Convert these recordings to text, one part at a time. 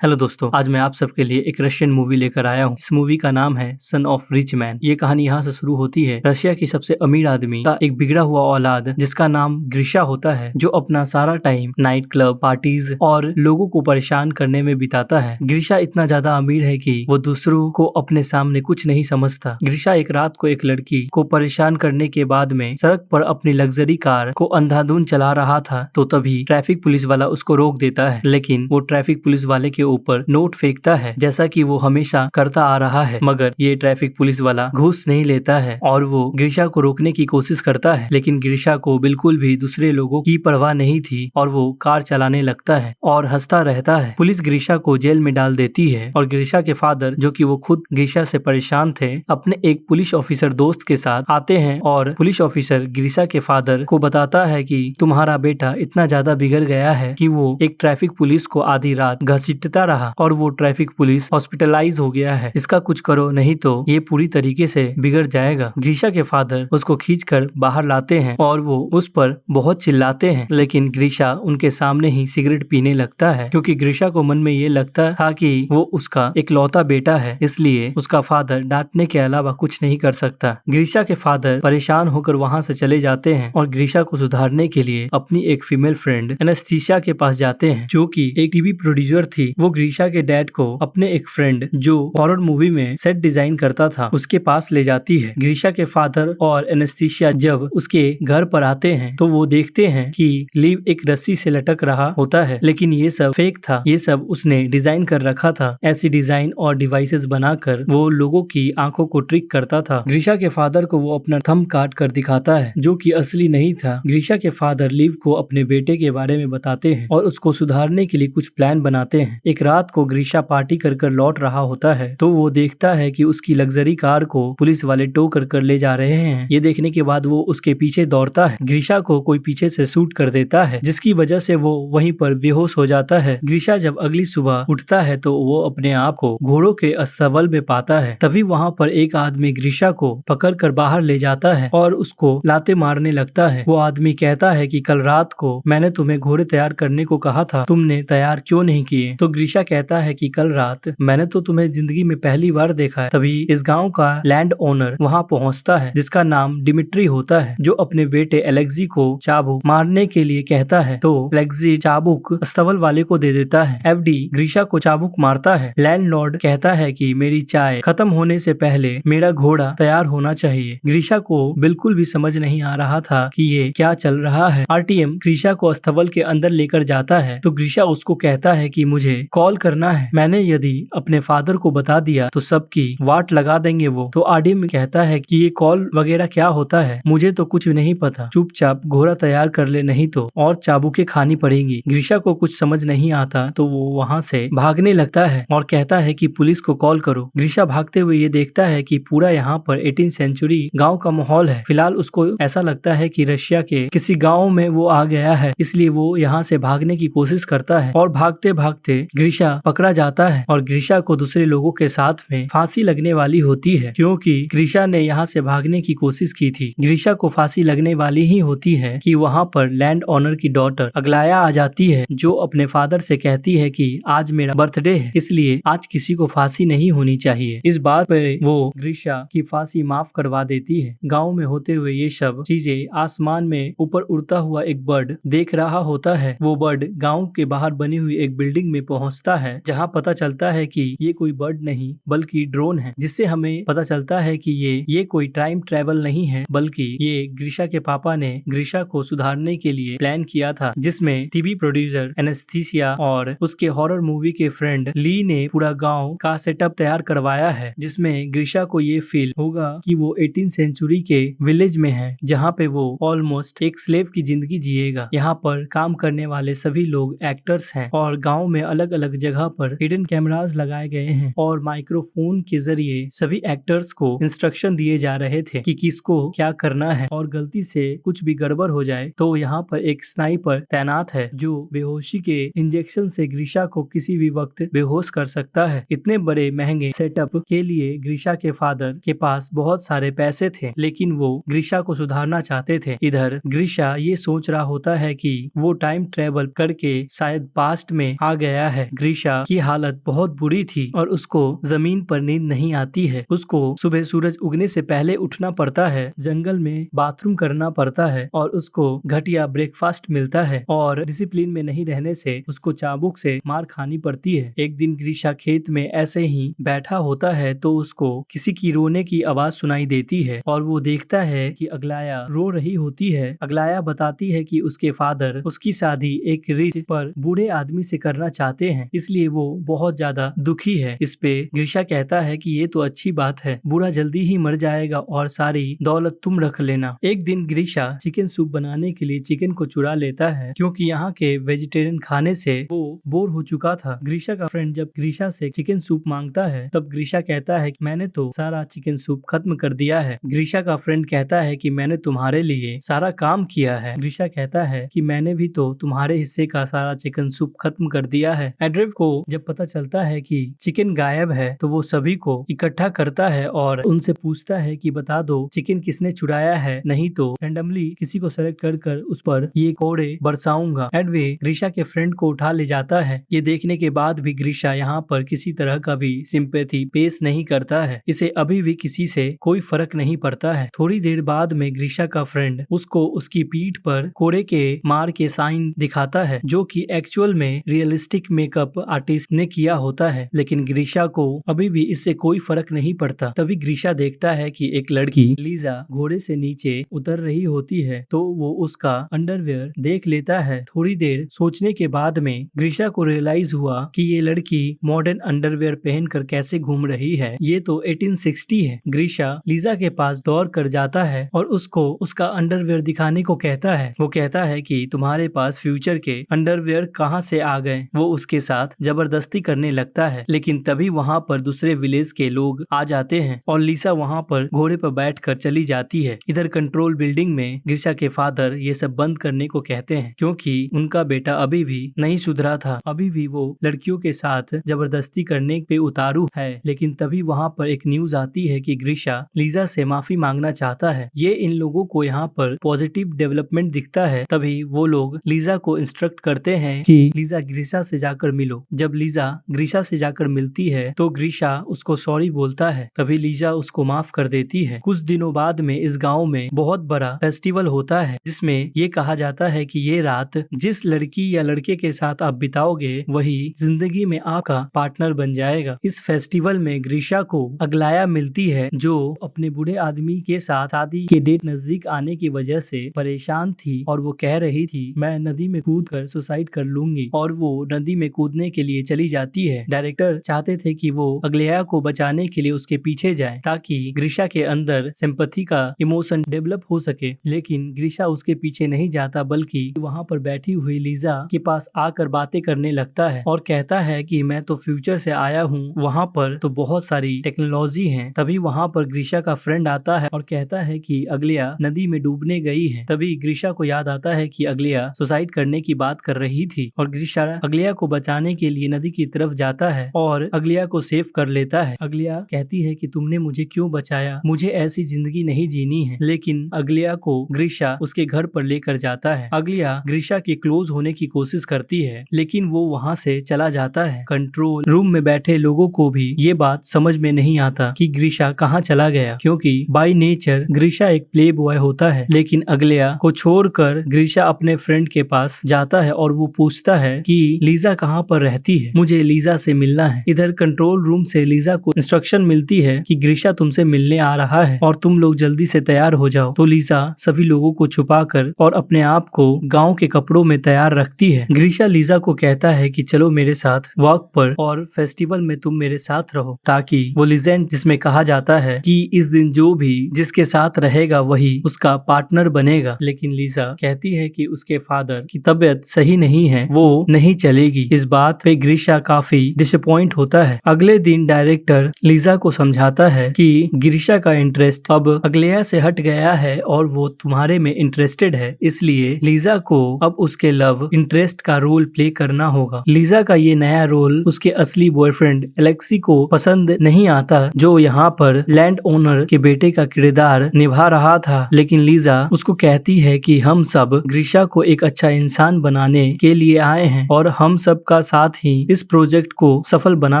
Hello दोस्तों, आज मैं आप सबके लिए एक रशियन मूवी लेकर आया हूँ। इस मूवी का नाम है सन ऑफ रिच मैन। ये कहानी यहाँ से शुरू होती है। रशिया की सबसे अमीर आदमी का एक बिगड़ा हुआ औलाद जिसका नाम ग्रीशा होता है, जो अपना सारा टाइम नाइट क्लब, पार्टीज और लोगों को परेशान करने में बिताता है। ग्रीशा इतना ज्यादा अमीर है कि वो दूसरों को अपने सामने कुछ नहीं समझता। ग्रीशा एक रात को एक लड़की को परेशान करने के बाद में सड़क पर अपनी लग्जरी कार को अंधाधुंध चला रहा था, तो तभी ट्रैफिक पुलिस वाला उसको रोक देता है। लेकिन वो ट्रैफिक पुलिस वाले के ऊपर नोट फेंकता है, जैसा कि वो हमेशा करता आ रहा है। मगर ये ट्रैफिक पुलिस वाला घूस नहीं लेता है और वो ग्रीशा को रोकने की कोशिश करता है, लेकिन ग्रीशा को बिल्कुल भी दूसरे लोगों की परवाह नहीं थी और वो कार चलाने लगता है और हंसता रहता है। पुलिस ग्रीशा को जेल में डाल देती है और ग्रीशा के फादर, जो कि वो खुद ग्रीशा से परेशान थे, अपने एक पुलिस ऑफिसर दोस्त के साथ आते हैं और पुलिस ऑफिसर ग्रीशा के फादर को बताता है कि तुम्हारा बेटा इतना ज्यादा बिगड़ गया है कि वो एक ट्रैफिक पुलिस को आधी रात घसीटता रहा और वो ट्रैफिक पुलिस हॉस्पिटलाइज हो गया है। इसका कुछ करो, नहीं तो ये पूरी तरीके से बिगड़ जाएगा। ग्रीशा के फादर उसको खींचकर बाहर लाते हैं और वो उस पर बहुत चिल्लाते हैं, लेकिन ग्रीशा उनके सामने ही सिगरेट पीने लगता है, क्योंकि ग्रीशा को मन में ये लगता था कि वो उसका इकलौता बेटा है, इसलिए उसका फादर डांटने के अलावा कुछ नहीं कर सकता। ग्रीशा के फादर परेशान होकर वहाँ से चले जाते हैं और ग्रीशा को सुधारने के लिए अपनी एक फीमेल फ्रेंड एनेस्थीसिया के पास जाते हैं, जो कि एक टीवी प्रोड्यूसर थी। वो ग्रीशा के डैड को अपने एक फ्रेंड, जो हॉरर मूवी में सेट डिजाइन करता था, उसके पास ले जाती है। ग्रीशा के फादर और एनेस्थीसिया जब उसके घर पर आते हैं तो वो देखते हैं कि लीव एक रस्सी से लटक रहा होता है, लेकिन ये सब फेक था। ये सब उसने डिजाइन कर रखा था। ऐसी डिजाइन और डिवाइसेस बनाकर वो लोगों की आंखों को ट्रिक करता था। ग्रीशा के फादर को वो अपना थंब काट कर दिखाता है, जो कि असली नहीं था। ग्रीशा के फादर लीव को अपने बेटे के बारे में बताते हैं और उसको सुधारने के लिए कुछ प्लान बनाते हैं। एक रात को ग्रीशा पार्टी कर लौट रहा होता है तो वो देखता है कि उसकी लग्जरी कार को पुलिस वाले टो कर ले जा रहे हैं। ये देखने के बाद वो उसके पीछे दौड़ता है। ग्रीशा को कोई पीछे से शूट कर देता है, जिसकी वजह से वो वहीं पर बेहोश हो जाता है। ग्रीशा जब अगली सुबह उठता है तो वो अपने आप को घोड़ों के अस्तबल में पाता है। तभी वहाँ पर एक आदमी ग्रीशा को पकड़ कर बाहर ले जाता है और उसको लाते मारने लगता है। वो आदमी कहता है कि कल रात को मैंने तुम्हें घोड़े तैयार करने को कहा था, तुमने तैयार क्यों नहीं किए? तो ग्रीशा कहता है कि कल रात मैंने तो तुम्हें जिंदगी में पहली बार देखा है। तभी इस गांव का लैंड ओनर वहां पहुंचता है, जिसका नाम डिमिट्री होता है, जो अपने बेटे एलेक्सी को चाबुक मारने के लिए कहता है। तो एलेक्सी चाबुक अस्तबल वाले को दे देता है। एफडी ग्रीशा को चाबुक मारता है। लैंडलॉर्ड कहता है कि मेरी चाय खत्म होने से पहले मेरा घोड़ा तैयार होना चाहिए। ग्रीशा को बिल्कुल भी समझ नहीं आ रहा था कि ये क्या चल रहा है। आरटीएम ग्रीशा को अस्तबल के अंदर लेकर जाता है तो ग्रीशा उसको कहता है कि मुझे कॉल करना है, मैंने यदि अपने फादर को बता दिया तो सबकी वाट लगा देंगे वो। तो आरटीएम कहता है कि ये कॉल वगैरह क्या होता है, मुझे तो कुछ नहीं पता, चुपचाप घोड़ा तैयार कर ले, नहीं तो और चाबुकें खानी पड़ेंगी। ग्रीशा को कुछ समझ नहीं आता तो वो वहाँ से भागने लगता है और कहता है कि पुलिस को कॉल करो। ग्रीशा भागते हुए ये देखता है कि पूरा यहाँ पर 18th सेंचुरी गाँव का माहौल है। फिलहाल उसको ऐसा लगता है कि रशिया के किसी गाँव में वो आ गया है, इसलिए वो यहाँ से भागने की कोशिश करता है और भागते भागते ग्रीशा पकड़ा जाता है और ग्रीशा को दूसरे लोगों के साथ में फांसी लगने वाली होती है, क्योंकि ग्रीशा ने यहाँ से भागने की कोशिश की थी। ग्रीशा को फांसी लगने वाली ही होती है कि वहाँ पर लैंड ओनर की डॉटर अगलाया आ जाती है, जो अपने फादर से कहती है कि आज मेरा बर्थडे है, इसलिए आज किसी को फांसी नहीं होनी चाहिए। इस बार पे वो ग्रीशा की फांसी माफ करवा देती है। गाँव में होते हुए ये सब चीजें आसमान में ऊपर उड़ता हुआ एक बर्ड देख रहा होता है। वो बर्ड गाँव के बाहर बनी हुई एक बिल्डिंग में पहुँचता है, जहाँ पता चलता है कि ये कोई बर्ड नहीं बल्कि ड्रोन है, जिससे हमें पता चलता है कि ये कोई टाइम ट्रेवल नहीं है, बल्कि ये ग्रीशा के पापा ने ग्रीशा को सुधारने के लिए प्लान किया था, जिसमें टीवी प्रोड्यूसर एनेस्थीसिया और उसके हॉरर मूवी के फ्रेंड ली ने पूरा गांव का सेटअप तैयार करवाया है, जिसमें ग्रीशा को ये फील होगा कि वो 18th सेंचुरी के विलेज में है, जहाँ पे वो ऑलमोस्ट एक स्लेव की जिंदगी जिएगा। यहाँ पर काम करने वाले सभी लोग एक्टर्स हैं और गाँव में अलग अलग जगह पर हिडन कैमरास लगाए गए हैं और माइक्रोफोन के जरिए सभी एक्टर्स को इंस्ट्रक्शन दिए जा रहे थे कि किसको क्या करना है, और गलती से कुछ भी गड़बड़ हो जाए तो यहाँ पर एक स्नाइपर तैनात है, जो बेहोशी के इंजेक्शन से ग्रीशा को किसी भी वक्त बेहोश कर सकता है। इतने बड़े महंगे सेटअप के लिए ग्रीशा के फादर के पास बहुत सारे पैसे थे, लेकिन वो ग्रीशा को सुधारना चाहते थे। इधर ग्रीशा ये सोच रहा होता है कि वो टाइम ट्रेवल करके शायद पास्ट में आ गया है है। ग्रीशा की हालत बहुत बुरी थी और उसको जमीन पर नींद नहीं आती है। उसको सुबह सूरज उगने से पहले उठना पड़ता है, जंगल में बाथरूम करना पड़ता है और उसको घटिया ब्रेकफास्ट मिलता है और डिसिप्लिन में नहीं रहने से उसको चाबुक से मार खानी पड़ती है। एक दिन ग्रीशा खेत में ऐसे ही बैठा होता है तो उसको किसी की रोने की आवाज सुनाई देती है और वो देखता है कि अगलाया रो रही होती है। अगलाया बताती है कि उसके फादर उसकी शादी एक रिच पर बूढ़े आदमी से करना चाहते हैं, इसलिए वो बहुत ज्यादा दुखी है। इस पे ग्रीशा कहता है कि ये तो अच्छी बात है, बूढ़ा जल्दी ही मर जाएगा और सारी दौलत तुम रख लेना। एक दिन ग्रीशा चिकन सूप बनाने के लिए चिकन को चुरा लेता है क्योंकि यहाँ के वेजिटेरियन खाने से वो बोर हो चुका था। ग्रीशा का फ्रेंड जब ग्रीशा से चिकन सूप मांगता है तब ग्रीशा कहता है कि मैंने तो सारा चिकन सूप खत्म कर दिया है। ग्रीशा का फ्रेंड कहता है कि मैंने तुम्हारे लिए सारा काम किया है। ग्रीशा कहता है कि मैंने भी तो तुम्हारे हिस्से का सारा चिकन सूप खत्म कर दिया है। एड्रेव को जब पता चलता है कि चिकन गायब है तो वो सभी को इकट्ठा करता है और उनसे पूछता है कि बता दो चिकन किसने चुराया है, नहीं तो रैंडमली किसी को सेलेक्ट कर उस पर ये कोड़े बरसाऊंगा। एडवे ग्रीशा के फ्रेंड को उठा ले जाता है। ये देखने के बाद भी ग्रीशा यहाँ पर किसी तरह का भी सिंपैथी पेश नहीं करता है। इसे अभी भी किसी से कोई फर्क नहीं पड़ता है। थोड़ी देर बाद में ग्रीशा का फ्रेंड उसको उसकी पीठ पर कोड़े के मार के साइन दिखाता है जो कि एक्चुअल में रियलिस्टिक मेकअप आर्टिस्ट ने किया होता है, लेकिन ग्रीशा को अभी भी इससे कोई फर्क नहीं पड़ता। तभी ग्रीशा देखता है कि एक लड़की लीजा घोड़े से नीचे उतर रही होती है तो वो उसका अंडरवेयर देख लेता है। थोड़ी देर सोचने के बाद में ग्रीशा को रियलाइज हुआ कि ये लड़की मॉडर्न अंडरवेयर पहनकर कैसे घूम रही है, ये तो 1860 है। ग्रीशा लीजा के पास दौड़ कर जाता है और उसको उसका अंडरवेयर दिखाने को कहता है। वो कहता है कि तुम्हारे पास फ्यूचर के अंडरवेयर कहाँ से आ गए। वो उसके साथ जबरदस्ती करने लगता है, लेकिन तभी वहाँ पर दूसरे विलेज के लोग आ जाते हैं और लीसा वहाँ पर घोड़े पर बैठकर चली जाती है। इधर कंट्रोल बिल्डिंग में ग्रीशा के फादर ये सब बंद करने को कहते हैं क्योंकि उनका बेटा अभी भी नहीं सुधरा था, अभी भी वो लड़कियों के साथ जबरदस्ती करने पे उतारू है। लेकिन तभी वहाँ पर एक न्यूज आती है कि ग्रीशा लीजा से माफी मांगना चाहता है। ये इन लोगों को यहाँ पर पॉजिटिव डेवलपमेंट दिखता है। तभी वो लोग लीजा को इंस्ट्रक्ट करते हैं कि लीजा ग्रीशा से जाकर मिलो। जब लीजा ग्रीशा से जाकर मिलती है तो ग्रीशा उसको सॉरी बोलता है। तभी लीजा उसको माफ कर देती है। कुछ दिनों बाद में इस गांव में बहुत बड़ा फेस्टिवल होता है जिसमें ये कहा जाता है कि ये रात जिस लड़की या लड़के के साथ आप बिताओगे वही जिंदगी में आपका पार्टनर बन जाएगा। इस फेस्टिवल में ग्रीशा को अगलाया मिलती है जो अपने बूढ़े आदमी के साथ शादी के डेट नजदीक आने की वजह से परेशान थी और वो कह रही थी मैं नदी में कूद कर सुसाइड कर लूंगी और वो नदी में कूदने के लिए चली जाती है। डायरेक्टर चाहते थे कि वो अगलाया को बचाने के लिए उसके पीछे जाए ताकि ग्रीशा के अंदर सिंपैथी का इमोशन डेवलप हो सके, लेकिन ग्रीशा उसके पीछे नहीं जाता बल्कि वहाँ पर बैठी हुई लीजा के पास आकर बातें करने लगता है और कहता है कि मैं तो फ्यूचर से आया हूँ, वहाँ पर तो बहुत सारी टेक्नोलॉजी है। तभी वहाँ पर ग्रीशा का फ्रेंड आता है और कहता है कि अगलिया नदी में डूबने गई है। तभी ग्रीशा को याद आता है कि अगलिया सुसाइड करने की बात कर रही थी और ग्रीशा अगलिया को बचाने के लिए नदी की तरफ जाता है और अगलिया को सेव कर लेता है। अगलिया कहती है कि तुमने मुझे क्यों बचाया, मुझे ऐसी जिंदगी नहीं जीनी है। लेकिन अगलिया को ग्रीशा उसके घर पर लेकर जाता है। अगलिया ग्रीशा के क्लोज होने की कोशिश करती है लेकिन वो वहाँ से चला जाता है। कंट्रोल रूम में बैठे लोगों को भी ये बात समझ में नहीं आता कि ग्रीशा कहाँ चला गया क्योंकि बाय नेचर ग्रीशा एक प्ले बॉय होता है। लेकिन अगलिया को छोड़कर ग्रीशा अपने फ्रेंड के पास जाता है और वो पूछता है कि लीजा कहाँ पर रहती है, मुझे लीजा से मिलना है। इधर कंट्रोल रूम से लीजा को इंस्ट्रक्शन मिलती है कि ग्रीशा तुमसे मिलने आ रहा है और तुम लोग जल्दी से तैयार हो जाओ। तो लीजा सभी लोगों को छुपाकर और अपने आप को गांव के कपड़ों में तैयार रखती है। ग्रीशा लीजा को कहता है कि चलो मेरे साथ वॉक पर और फेस्टिवल में तुम मेरे साथ रहो, ताकि वो लीजेंड जिसमें कहा जाता है कि इस दिन जो भी जिसके साथ रहेगा वही उसका पार्टनर बनेगा। लेकिन लीजा कहती है कि उसके फादर की तबीयत सही नहीं है, वो नहीं चलेगी। इस बात पे ग्रीशा काफी डिसअपॉइंट होता है। अगले दिन डायरेक्टर लीजा को समझाता है कि ग्रीशा का इंटरेस्ट अब अगलिया से हट गया है और वो तुम्हारे में इंटरेस्टेड है, इसलिए लीजा को अब उसके लव इंटरेस्ट का रोल प्ले करना होगा। लीजा का ये नया रोल उसके असली बॉयफ्रेंड एलेक्सी को पसंद नहीं आता जो यहाँ पर लैंड ओनर के बेटे का किरदार निभा रहा था। लेकिन लीजा उसको कहती है कि हम सब ग्रीशा को एक अच्छा इंसान बनाने के लिए आए हैं और हम सब का का साथ ही इस प्रोजेक्ट को सफल बना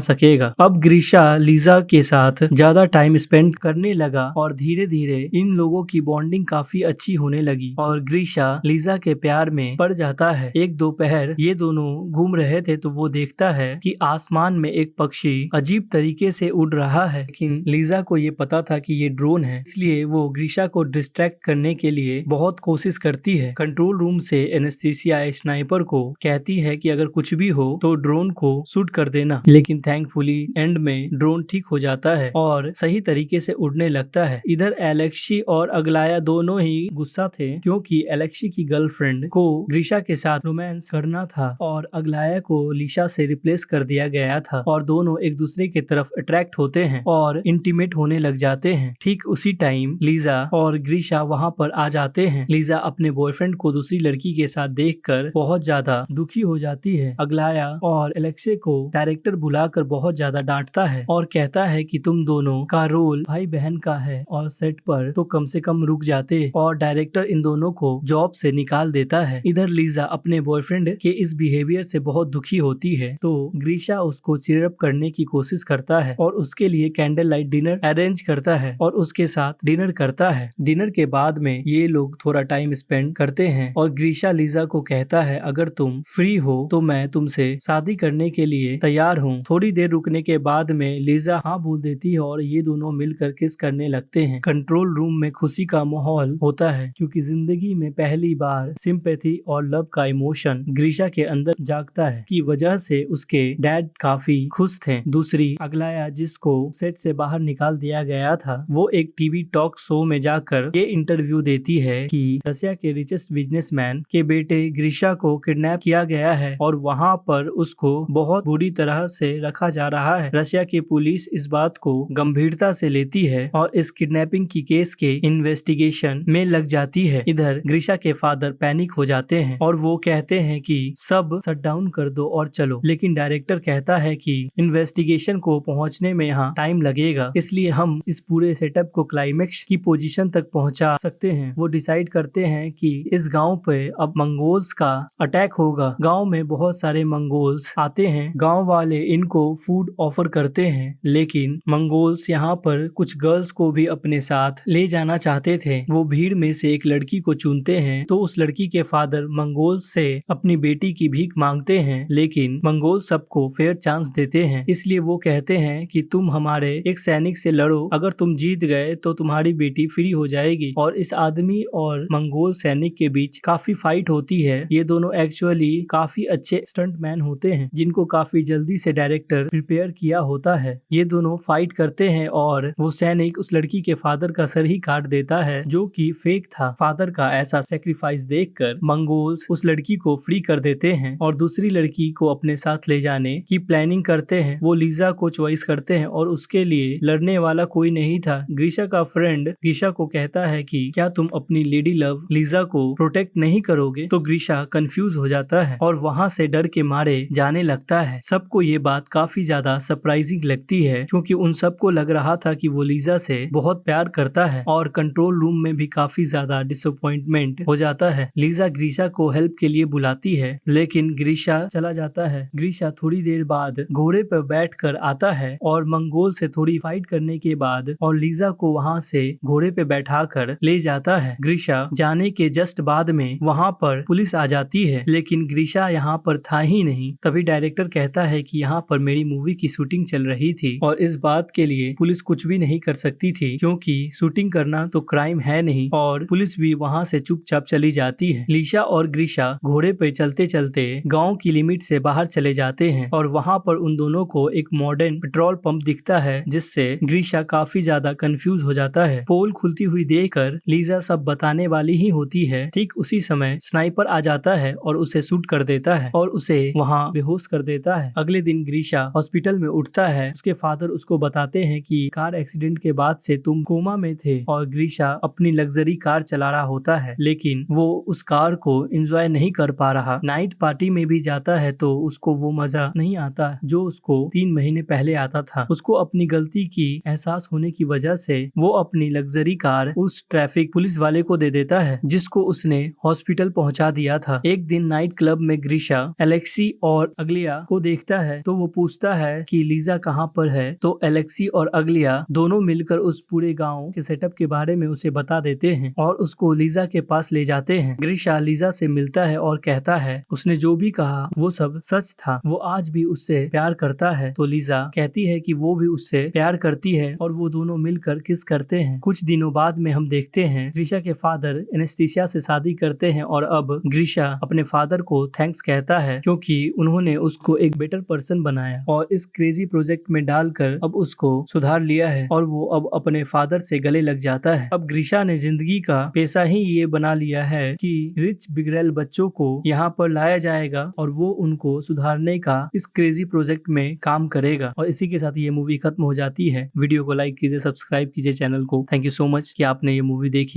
सकेगा। अब ग्रीशा लीजा के साथ ज्यादा टाइम स्पेंड करने लगा और धीरे धीरे इन लोगों की बॉन्डिंग काफी अच्छी होने लगी और ग्रीशा लीजा के प्यार में पड़ जाता है। एक दोपहर ये दोनों घूम रहे थे तो वो देखता है कि आसमान में एक पक्षी अजीब तरीके से उड़ रहा है, लेकिन लीजा को ये पता था कि ये ड्रोन है, इसलिए वो ग्रीशा को डिस्ट्रैक्ट करने के लिए बहुत कोशिश करती है। कंट्रोल रूम से एनेस्थीसिया स्नाइपर को कहती है कि अगर कुछ भी हो तो ड्रोन को शूट कर देना, लेकिन थैंकफुली एंड में ड्रोन ठीक हो जाता है और सही तरीके से उड़ने लगता है। इधर एलेक्सी और अगलाया दोनों ही गुस्सा थे क्योंकि एलेक्सी की गर्लफ्रेंड को ग्रीशा के साथ रोमांस करना था और अगलाया को लीशा से रिप्लेस कर दिया गया था और दोनों एक दूसरे की तरफ अट्रैक्ट होते हैं और इंटीमेट होने लग जाते हैं। ठीक उसी टाइम लीजा और ग्रीशा वहाँ पर आ जाते हैं। लीजा अपने बॉयफ्रेंड को दूसरी लड़की के साथ देखकर बहुत ज्यादा दुखी हो जाती है। अगलाया और एलेक्सी को डायरेक्टर बुलाकर बहुत ज्यादा डांटता है और कहता है कि तुम दोनों का रोल भाई बहन का है और सेट पर तो कम से कम रुक जाते, और डायरेक्टर इन दोनों को जॉब से निकाल देता है। इधर लीजा अपने बॉयफ्रेंड के इस बिहेवियर से बहुत दुखी होती है तो ग्रीशा उसको चीयर अप करने की कोशिश करता है और उसके लिए कैंडल लाइट डिनर अरेंज करता है और उसके साथ डिनर करता है। डिनर के बाद में ये लोग थोड़ा टाइम स्पेंड करते हैं और ग्रीशा लीजा को कहता है अगर तुम फ्री हो तो मैं तुमसे शादी करने के लिए तैयार हूँ। थोड़ी देर रुकने के बाद में लीजा हाँ बोल देती है और ये दोनों मिलकर किस करने लगते हैं। कंट्रोल रूम में खुशी का माहौल होता है क्योंकि जिंदगी में पहली बार सिंपैथी और लव का इमोशन ग्रीशा के अंदर जागता है की वजह से उसके डैड काफी खुश थे। दूसरी अगलाया जिसको सेट से बाहर निकाल दिया गया था वो एक टीवी टॉक शो में जाकर ये इंटरव्यू देती है कि रशिया के रिचेस्ट बिजनेसमैन के बेटे ग्रीशा को किडनैप किया गया है और वहाँ पर उसको बहुत बुरी तरह से रखा जा रहा है। रशिया की पुलिस इस बात को गंभीरता से लेती है और इस किडनैपिंग की केस के इन्वेस्टिगेशन में लग जाती है। इधर ग्रीशा के फादर पैनिक हो जाते हैं और वो कहते हैं कि सब शट डाउन कर दो और चलो, लेकिन डायरेक्टर कहता है कि इन्वेस्टिगेशन को पहुंचने में यहाँ टाइम लगेगा, इसलिए हम इस पूरे सेटअप को क्लाइमेक्स की पोजीशन तक पहुंचा सकते हैं। वो डिसाइड करते हैं कि इस गांव पे अब मंगोल्स का अटैक होगा। गांव में बहुत सारे मंगोल्स आते हैं, गांव वाले इनको फूड ऑफर करते हैं, लेकिन मंगोल्स यहाँ पर कुछ गर्ल्स को भी अपने साथ ले जाना चाहते थे। वो भीड़ में से एक लड़की को चुनते हैं तो उस लड़की के फादर मंगोल्स से अपनी बेटी की भीख मांगते हैं, लेकिन मंगोल सबको फेयर चांस देते हैं। इसलिए वो कहते हैं कि तुम हमारे एक सैनिक से लड़ो, अगर तुम जीत गए तो तुम्हारी बेटी फ्री हो जाएगी। और इस आदमी और मंगोल सैनिक के बीच काफी फाइट होती है। ये दोनों एक्चुअली काफी अच्छे स्टंट मैन होते हैं जिनको काफी जल्दी से डायरेक्टर प्रिपेयर किया होता है। ये दोनों फाइट करते हैं और वो सैनिक उस लड़की के फादर का सर ही काट देता है जो कि फेक था। फादर का ऐसा सेक्रीफाइस देखकर मंगोल्स उस लड़की को फ्री कर देते हैं और दूसरी लड़की को अपने साथ ले जाने की प्लानिंग करते हैं। वो लीजा को चॉइस करते हैं और उसके लिए लड़ने वाला कोई नहीं था। ग्रीशा का फ्रेंड ग्रीशा को कहता है कि क्या तुम अपनी लेडी लव लीजा को प्रोटेक्ट नहीं करोगे? तो ग्रीशा कंफ्यूज हो जाता है और वहाँ से डर के मारे जाने लगता है। सबको ये बात काफी ज्यादा सरप्राइजिंग लगती है क्योंकि उन सबको लग रहा था कि वो लीजा से बहुत प्यार करता है और कंट्रोल रूम में भी काफी ज्यादा डिसअपॉइंटमेंट हो जाता है। लीजा ग्रीशा को हेल्प के लिए बुलाती है लेकिन ग्रीशा चला जाता है। ग्रीशा थोड़ी देर बाद घोड़े पर बैठकर आता है और मंगोल से थोड़ी फाइट करने के बाद और लीजा को वहाँ से घोड़े पे बैठाकर ले जाता है। ग्रीशा जाने के जस्ट बाद में वहाँ पर पुलिस आ जाती है, लेकिन ग्रीशा यहाँ पर था ही नहीं। तभी डायरेक्टर कहता है कि यहाँ पर मेरी मूवी की शूटिंग चल रही थी और इस बात के लिए पुलिस कुछ भी नहीं कर सकती थी क्योंकि शूटिंग करना तो क्राइम है नहीं, और पुलिस भी वहाँ से चुपचाप चली जाती है। लीशा और ग्रीशा घोड़े पे चलते चलते गाँव की लिमिट से बाहर चले जाते हैं और वहाँ पर उन दोनों को एक मॉडर्न पेट्रोल पंप दिखता है जिससे ग्रीशा काफी ज्यादा कंफ्यूज हो जाता है। पोल खुलती हुई देखकर लीजा सब बताने वाली ही होती है। ठीक उसी समय स्नाइपर आ जाता है और उसे शूट कर देता है और उसे वहाँ बेहोश कर देता है। अगले दिन ग्रीशा हॉस्पिटल में उठता है। उसके फादर उसको बताते हैं कि कार एक्सीडेंट के बाद से तुम कोमा में थे, और ग्रीशा अपनी लग्जरी कार चला रहा होता है लेकिन वो उस कार को एंजॉय नहीं कर पा रहा। नाइट पार्टी में भी जाता है तो उसको वो मजा नहीं आता जो उसको 3 महीने पहले आता था। उसको अपनी गलती की एहसास होने की वजह से वो अपनी लग्जरी कार उस ट्रैफिक पुलिस वाले को दे देता है जिसको उसने हॉस्पिटल पहुंचा दिया था। एक दिन नाइट क्लब में ग्रीशा एलेक्सी एलेक्सी और अगलिया को देखता है तो वो पूछता है कि लीजा कहाँ पर है। तो एलेक्सी और अगलिया दोनों मिलकर उस पूरे गांव के सेटअप के बारे में उसे बता देते हैं और उसको लीजा के पास ले जाते हैं। ग्रीशा लीजा से मिलता है और कहता है उसने जो भी कहा वो सब सच था, वो आज भी उससे प्यार करता है। तो लीजा कहती है कि वो भी उससे प्यार करती है और वो दोनों मिलकर किस करते हैं। कुछ दिनों बाद में हम देखते हैं ग्रीशा के फादर एनेस्थीसिया से शादी करते हैं और अब ग्रीशा अपने फादर को थैंक्स कहता है क्योंकि उन्होंने उसको एक बेटर पर्सन बनाया और इस क्रेजी प्रोजेक्ट में डालकर अब उसको सुधार लिया है और वो अब अपने फादर से गले लग जाता है। अब ग्रीशा ने जिंदगी का पेशा ही ये बना लिया है कि रिच बिगड़ेल बच्चों को यहाँ पर लाया जाएगा और वो उनको सुधारने का इस क्रेजी प्रोजेक्ट में काम करेगा। और इसी के साथ ये मूवी खत्म हो जाती है। वीडियो को लाइक कीजिए, सब्सक्राइब कीजिए चैनल को। थैंक यू सो मच कि आपने ये मूवी देखी।